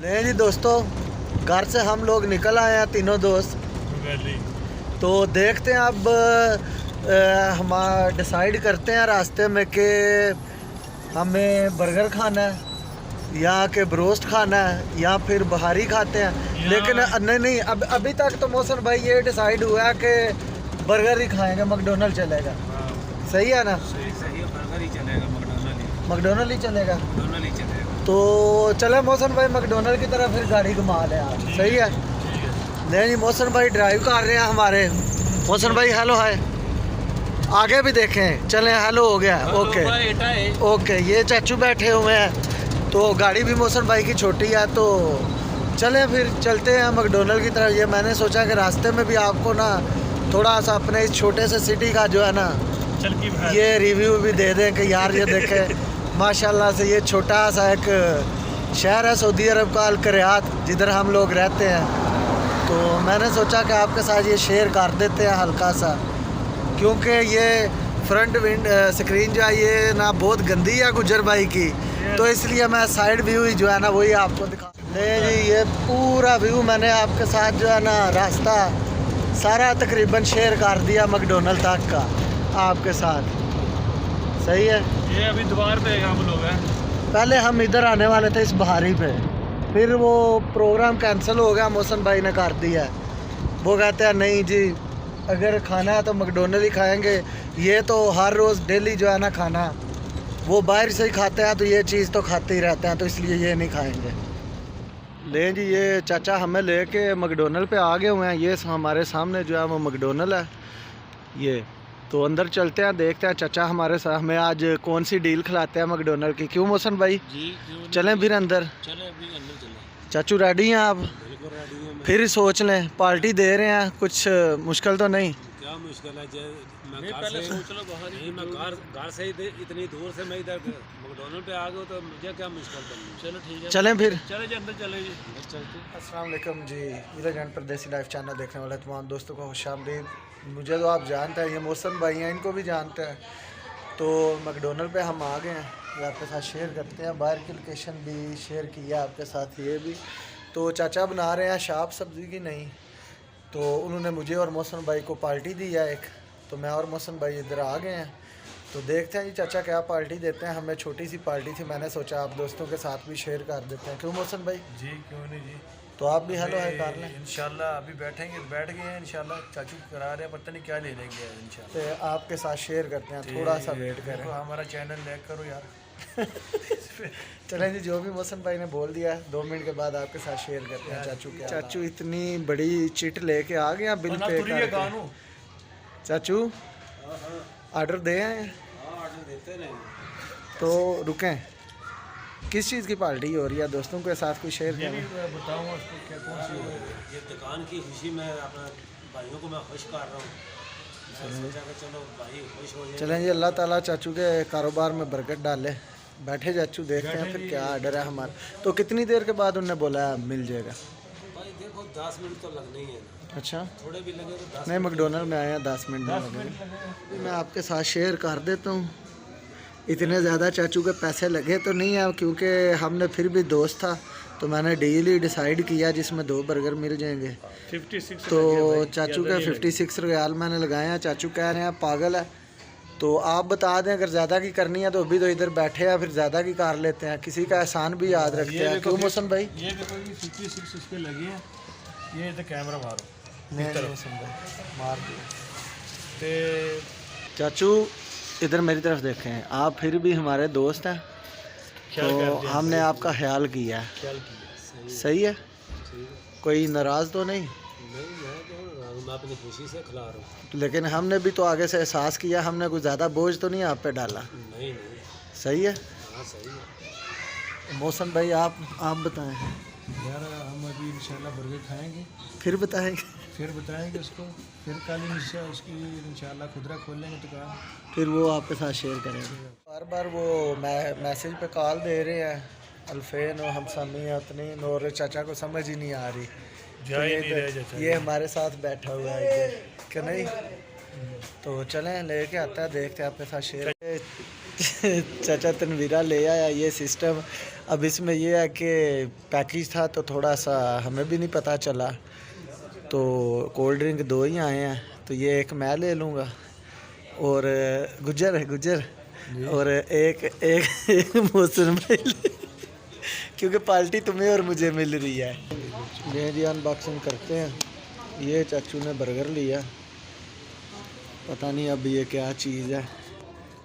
नहीं जी दोस्तों, घर से हम लोग निकल आए हैं तीनों दोस्त। तो देखते हैं अब हम डिसाइड करते हैं रास्ते में कि हमें बर्गर खाना है या कि ब्रोस्ट खाना है या फिर बाहरी खाते हैं। लेकिन नहीं, अब अभी तक तो मोहसन भाई ये डिसाइड हुआ है कि बर्गर ही खाएंगे, मैकडोनल्ड चलेगा। सही है ना? सही है, बर्गर ही चलेगा, मैकडोनल्ड ही चलेगा। मैकडोनल्ड ही चलेगा। तो चले मोहसन भाई मैकडोनल्ड की तरफ फिर गाड़ी घुमा ले यार। सही है। नहीं जी, मोहसन भाई ड्राइव कर रहे हैं हमारे। मोहसन भाई हेलो हाय, आगे भी देखें। चलें, हेलो हो गया। ओके ओके, ये चाचू बैठे हुए हैं। तो गाड़ी भी मोहसन भाई की छोटी है, तो चलें फिर चलते हैं मैकडोनल्ड की तरफ। ये मैंने सोचा कि रास्ते में भी आपको ना थोड़ा सा अपने इस छोटे से सिटी का जो है ना ये रिव्यू भी दे दें कि यार ये देखें माशाल्लाह से ये छोटा सा एक शहर है सऊदी अरब का, अल कुरैत, जिधर हम लोग रहते हैं। तो मैंने सोचा कि आपके साथ ये शेयर कर देते हैं हल्का सा, क्योंकि ये फ्रंट विंड स्क्रीन जो है ये ना बहुत गंदी है गुजर भाई की, तो इसलिए मैं साइड व्यू ही जो है ना वही आपको दिखा। नहीं जी, ये पूरा व्यू मैंने आपके साथ जो है ना रास्ता सारा तकरीबन शेयर कर दिया मैकडोनल्ड तक का आपके साथ। सही है। ये अभी द्वार पे हम लोग हैं। पहले हम इधर आने वाले थे इस बहारी पे, फिर वो प्रोग्राम कैंसिल हो गया, मोहसन भाई ने कर दिया। वो कहते हैं नहीं जी अगर खाना है तो मैकडोनल्ड ही खाएंगे। ये तो हर रोज़ डेली जो है ना खाना वो बाहर से ही खाते हैं, तो ये चीज़ तो खाते ही रहते हैं, तो इसलिए ये नहीं खाएंगे। ले जी, ये चाचा हमें लेके मैकडोनल्ड पे आ गए हुए हैं। ये हमारे सामने जो है वो मैकडोनल्ड है। ये तो अंदर चलते हैं, देखते हैं चाचा हमारे साथ हमें आज कौन सी डील खिलाते हैं मैकडोनल्ड की। क्यों मोहसन भाई? जी चलें फिर अंदर। चले अभी अंदर चले। चाचू रेडी हैं आप? बिल्कुल रेडी हूं मैं। फिर सोच लें, पार्टी दे रहे हैं, कुछ मुश्किल तो नहीं? क्या मुश्किल है? मैं पहले सोच लो बाहर ही। मैं घर से इतनी दूर से मैं इधर मैकडोनल्ड पे आ गया, तो मुझे क्या मुश्किल करनी। चलो ठीक है, चलें फिर। चले जी अंदर चले जी। चलते। अस्सलाम वालेकुम जी, विलेज एंड परदेसी लाइफ चैनल देखने वाले तमाम दोस्तों को खुशामदीद। मुझे तो आप जानते हैं, ये मौसम भाई हैं, इनको भी जानते हैं। तो मैकडोनल्ड पे हम आ गए हैं, ये आपके साथ शेयर करते हैं। बाहर की लोकेशन भी शेयर किया आपके साथ, ये भी। तो चाचा बना रहे हैं शाप सब्ज़ी की नहीं, तो उन्होंने मुझे और मौसम भाई को पार्टी दी है एक, तो मैं और मौसम भाई इधर आ गए हैं। तो देखते हैं जी चाचा क्या पार्टी देते हैं। हमें छोटी सी पार्टी थी, मैंने सोचा आप दोस्तों के साथ भी शेयर कर देते हैं। क्यों मौसम भाई? जी क्यों नहीं जी। तो आप भी हेलो है कर लें। इंशाल्लाह अभी बैठेंगे, बैठ गए हैं इंशाल्लाह। चाचू करा रहे हैं, पता नहीं क्या लेने गया है इंशाल्लाह। तो आपके साथ शेयर करते हैं, थोड़ा सा वेट करें। हमारा चैनल लाइक करो यार। चलें जी, जो भी मौसम भाई ने बोल दिया 2 मिनट के बाद आपके साथ शेयर करते हैं चाचू के। चाचू इतनी बड़ी चिट लेके आ गए, बिल पे करके। चाचू ऑर्डर दे आए? ऑर्डर देते नहीं तो रुकें, किस चीज़ की पार्टी हो रही है? दोस्तों के साथ कोई शेयर करें। बताऊँगा उसको क्या कौन सी हो। ये दुकान की खुशी में अपने भाइयों को मैं खुश कर रहा हूँ। सोचा कि चलो भाई खुश हो जाए। चलें जी, अल्लाह ताला चाचू के कारोबार में बरकत डाले। बैठे चाचू, देखते हैं फिर क्या ऑर्डर है हमारा। तो कितनी देर के बाद उन्होंने बोला मिल जाएगा? भाई देखो 10 मिनट तो लगने ही है ना। अच्छा, थोड़े भी लगे तो 10 नहीं मैकडोनल्ड में आए हैं, 10 मिनट में लगेंगे। मैं आपके साथ शेयर कर देता हूँ। इतने ज़्यादा चाचू के पैसे लगे तो नहीं है, क्योंकि हमने फिर भी दोस्त था, तो मैंने डील ही डिसाइड किया जिसमें 2 बर्गर मिल जाएंगे। 56 तो चाचू का 56 रियाल मैंने लगाए हैं। चाचू कह रहे हैं पागल है, तो आप बता दें अगर ज़्यादा की करनी है तो अभी तो इधर बैठे हैं, फिर ज़्यादा की कर लेते हैं। किसी का एहसान भी याद रखते हैं। क्यों मौसम भाई? ये देखो ये 56 इस पे लगी है। ये तो कैमरा मारो। नहीं मौसम भाई मार दिया। ते चाचू इधर मेरी तरफ देखें, आप फिर भी हमारे दोस्त हैं, तो हमने आपका ख्याल किया है। ख्याल किया। सही है, कोई नाराज़ तो नहीं? मैं अपनी खुशी से खिला रहा हूँ। लेकिन हमने भी तो आगे से एहसास किया, हमने कोई ज़्यादा बोझ तो नहीं आप पे डाला। नहीं सही है। हाँ सही है। मौसम भाई आप बताएं। यार हम अभी इंशाल्लाह बर्गर खाएंगे, फिर बताएंगे। फिर बताएंगे उसको, फिर कल उसकी इंशाल्लाह खुदरा खोलेंगे दुकान, फिर वो आपके साथ शेयर करेंगे। बार बार वो मैसेज पे कॉल दे रहे हैं अल्फेन और हम सामी उतनी और चाचा को समझ ही नहीं आ रही। तो ये हमारे साथ बैठा हुआ है इधर, कि नहीं? तो चलें लेके आता है, देखते हैं आपके साथ शेयर। चाचा तनवीरा ले आया ये सिस्टम। अब इसमें ये है कि पैकेज था तो थोड़ा सा हमें भी नहीं पता चला, तो कोल्ड ड्रिंक 2 ही आए हैं, तो ये एक मैं ले लूँगा और गुजर और एक मोहसिन भाई क्योंकि पार्टी तुम्हें और मुझे मिल रही है। ये जी अनबॉक्सिंग करते हैं। ये चाचू ने बर्गर लिया, पता नहीं अब ये क्या चीज़ है,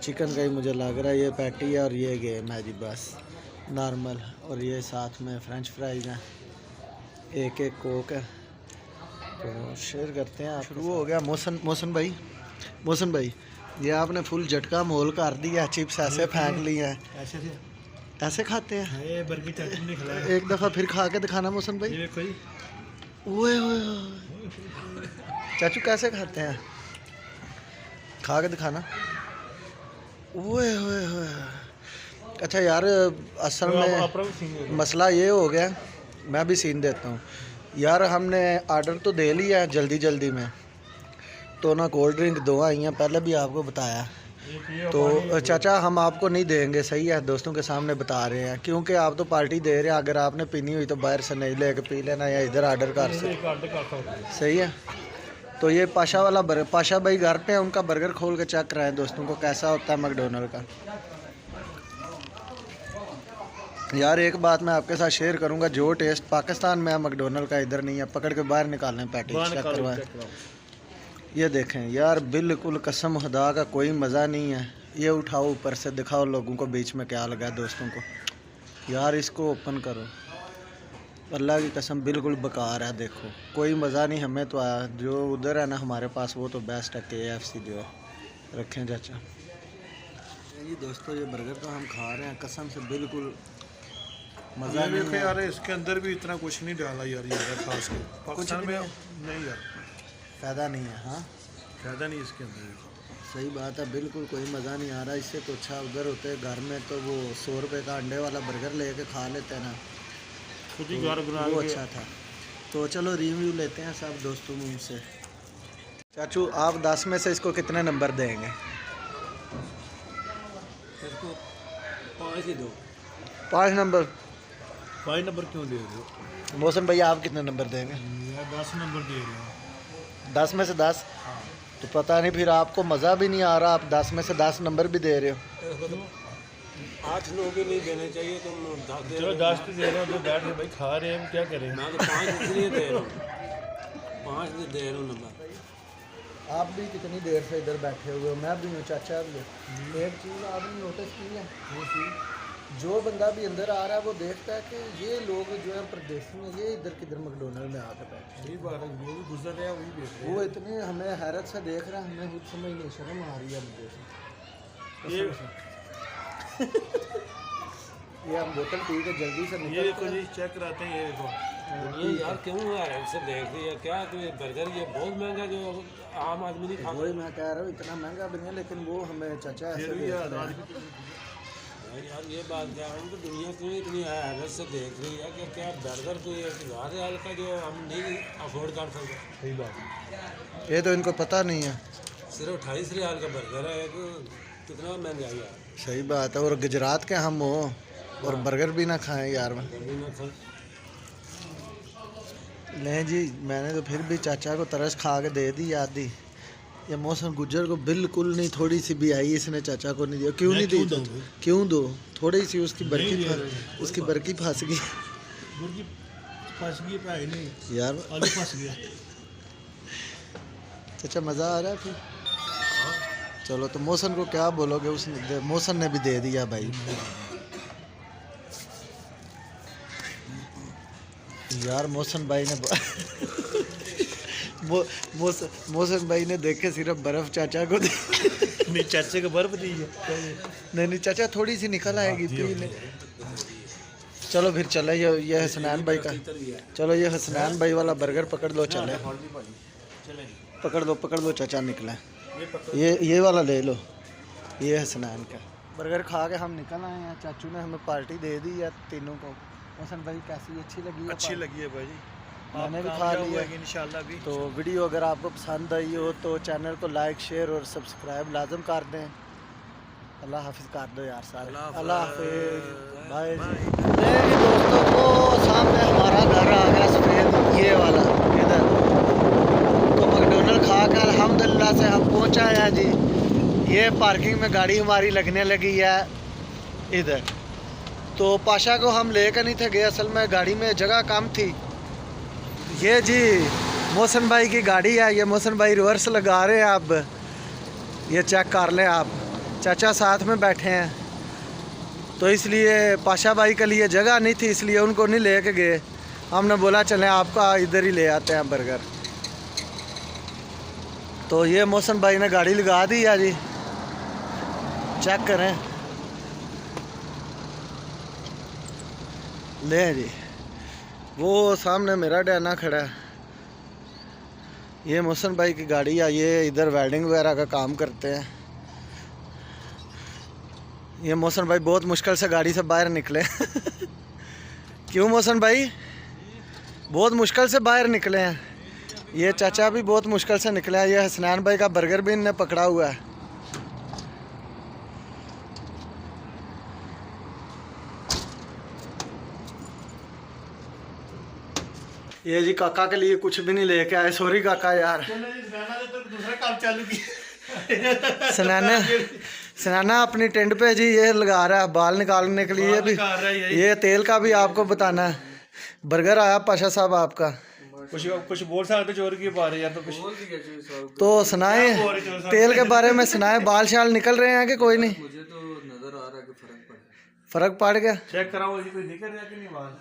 चिकन का ही मुझे लग रहा है। ये पैटी है और ये गेम है जी बस नॉर्मल, और ये साथ में फ्रेंच फ्राइज़ हैं, एक कोक है। तो शेयर करते हैं। शुरू हो गया। मौसन भाई ये आपने फुल झटका मोल कर दिया, चिप्स ऐसे फेंक ली हैं। ऐसे खाते हैं? ये बर्गर चाचू ने खिलाया। एक दफ़ा फिर खा के दिखाना मौसन भाई। ये देखो जी, ओए चाचू कैसे खाते हैं, खा के दिखाना। ओए अच्छा यार, असल में मसला ये हो गया, मैं भी सीन देता हूँ यार। हमने ऑर्डर तो दे लिया है जल्दी में, तो ना कोल्ड ड्रिंक 2 आई हैं, पहले भी आपको बताया। तो चाचा हम आपको नहीं देंगे, सही है, दोस्तों के सामने बता रहे हैं, क्योंकि आप तो पार्टी दे रहे हैं। अगर आपने पीनी हुई तो बाहर से नहीं लेके पी लेना या इधर ऑर्डर कर सकते, सही है। तो ये पाशा भाई घर पे है, उनका बर्गर खोल के चेक कराएं दोस्तों को कैसा होता है मैकडोनल्ड का। यार एक बात मैं आपके साथ शेयर करूंगा, जो टेस्ट पाकिस्तान में है मैकडोनल्ड का इधर नहीं है। पकड़ के बाहर निकालने पैटी चेक करवाएं। ये देखें यार, बिल्कुल कसम खुदा का कोई मज़ा नहीं है। ये उठाओ ऊपर से दिखाओ लोगों को बीच में क्या लगा है दोस्तों को। यार इसको ओपन करो, अल्लाह की कसम बिल्कुल बेकार है। देखो कोई मज़ा नहीं हमें तो आया। जो उधर है ना हमारे पास वो तो बेस्ट है, KFC जो है। रखें चाचा ये दोस्तों, ये बर्गर तो हम खा रहे हैं, कसम से बिल्कुल मज़ा नहीं है यार। इसके अंदर भी इतना कुछ नहीं डाला यार, ये खास के पाकिस्तान में नहीं यार, फ़ायदा नहीं है। हाँ फ़ायदा नहीं इसके अंदर, सही बात है, बिल्कुल कोई मज़ा नहीं आ रहा। इससे तो अच्छा उधर होते घर में तो वो 100 रुपये का अंडे वाला बर्गर लेके खा लेते हैं ना, खुद ही घर बना वो अच्छा था। तो चलो रिव्यू लेते हैं सब दोस्तों मुँह से। चाचू आप 10 में से इसको कितने नंबर देंगे? इसको 5 ही दो। 5 नंबर। 5 नंबर क्यों दे रहे हो? मौसम भैया आप कितने नंबर देंगे? यार 10 नंबर दे रहे हो। 10 में से 10? तो पता नहीं फिर आपको मज़ा भी नहीं आ रहा, आप 10 में से 10 नंबर भी दे रहे हो। 8-9 भी नहीं देने चाहिए, तुम 10 दे रहे हो। 10 भी दे रहे हो तो बैठ के भाई खा रहे हैं, हम क्या करें। मैं तो 5 इसलिए दे रहा हूँ, 5 दे रहा हूँ नंबर। आप भी कितनी देर से इधर बैठे हुए हो, मैं भी हूँ, चाचा भी है। एक चीज़ आपने नोटिस की है, वो चीज़ जो बंदा भी अंदर आ रहा है वो देखता है कि ये लोग जो है प्रदेशी में ये इधर किधर मैकडोनल्ड में आकर बैठे। सही बात है, जो भी गुजर रहे हैं वही देख रहे वो इतने हमें हैरत से देख रहे हैं, हमें खुद समझ नहीं, शर्म आ रही है मुझे से। ये हम बोतल पी के जल्दी से हैं। ये निकल देखो जी, चेक कराते हैं, ये देखो। ये यार क्यों यार से देख रही है क्या? तो ये बर्गर ये बहुत महंगा, जो आम आदमी नहीं खाता। वही मैं कह रहा हूँ, इतना महंगा भी नहीं है, लेकिन वो हमें चाचा ऐसे फिर भी देखते यार हैं। यार ये बात क्या है, तो दुनिया क्यों इतनी हैरत से देख रही है कि क्या बर्गर कोई 1000 का जो हम नहीं अफोर्ड कर सकते। सही बात है, ये तो इनको पता नहीं है। सिर्फ 28 रियाल का बर्गर है, तो कितना महंगाई है। सही बात है, और गुजरात के हम हो और बर्गर भी ना खाएं यार। नहीं जी, मैंने तो फिर भी चाचा को तरस खा के दे दी आधी। ये मौसम गुजर को बिल्कुल नहीं, थोड़ी सी भी आई इसने चाचा को नहीं दिया। क्यों नहीं दी? क्यों दो? थोड़ी सी उसकी बरकी फंस गई। फंस गई भाई नहीं यार आलू फंस गया। चाचा मज़ा आ रहा है फिर? चलो तो मौसम को क्या बोलोगे? उसने मौसम ने भी दे दिया भाई। यार मौसम भाई ने मौसम भाई ने देखे सिर्फ बर्फ चाचा को दी। नहीं चाचे को बर्फ दी है। नहीं चाचा थोड़ी सी निकल आएगी पीने। चलो फिर चले, ये हसनैन भाई का, चलो ये हसनैन भाई वाला बर्गर पकड़ लो, चले पकड़ दो चाचा निकला। ये वाला ले लो, ये हसनैन का बर्गर खा के हम निकल आए हैं। चाचू ने हमें पार्टी दे दी है तीनों को। मौसम भाई कैसी अच्छी लगी है? अच्छी लगी है भाई, मैंने भी खा लिया इंशाल्लाह भी। तो वीडियो अगर आपको पसंद आई हो तो चैनल को लाइक शेयर और सब्सक्राइब लाजम कर दें। अल्लाह हाफिज़ कर दो यार सारे। अल्लाह हाफिज़, बाय। नहीं दोस्तों, वो सामने हमारा घर आ गया सफ़ेद ये वाला इधर। तो मैकडोनल्ड खा कर अल्हम्दुलिल्लाह से हम पहुँचा है जी। ये पार्किंग में गाड़ी हमारी लगने लगी है इधर। तो पाशा को हम लेकर नहीं थे गए, असल में गाड़ी में जगह कम थी। ये जी मोहसिन भाई की गाड़ी है, ये मोहसिन भाई रिवर्स लगा रहे हैं। अब ये चेक कर लें आप, चाचा साथ में बैठे हैं। तो इसलिए पाशा भाई के लिए जगह नहीं थी, इसलिए उनको नहीं ले के गए। हमने बोला चलें आपका इधर ही ले आते हैं बर्गर। तो ये मोहसिन भाई ने गाड़ी लगा दी है जी, चेक करें। ले जी, वो सामने मेरा डैना खड़ा है। ये मोहसिन भाई की गाड़ी है, ये इधर वेल्डिंग वगैरह का काम करते हैं। ये मोहसिन भाई बहुत मुश्किल से गाड़ी से बाहर निकले क्यों मोहसिन भाई? बहुत मुश्किल से बाहर निकले हैं। ये चाचा भी बहुत मुश्किल से निकले हैं। ये हसनैन भाई का बर्गर भी इनने पकड़ा हुआ है। ये जी काका के लिए कुछ भी नहीं लेके आए, सॉरी काका यार। दूसरा काम चालू किया सनाना अपनी टेंट पे जी ये लगा रहा है बाल निकालने के लिए भी। ये तेल का भी आपको बताना है। बर्गर आया पाशा साहब आपका। कुछ बोल सकते चोर की बात है यार। तो कुछ तो सुनाए तेल के बारे में, सुनाए बाल शाल निकल रहे हैं कि कोई नहीं? मुझे तो नजर आ रहा है कि फर्क पड़ गया। चेक कराओ जी, कोई निकल रहा कि नहीं बाल?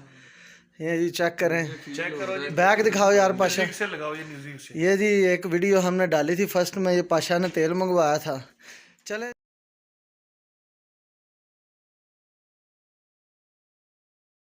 ये जी चेक करें, चेक करो जी। बैग दिखाओ यार पाशा। से लगाओ ये म्यूजिक से। ये जी एक वीडियो हमने डाली थी फर्स्ट में, ये पाशा ने तेल मंगवाया था। चले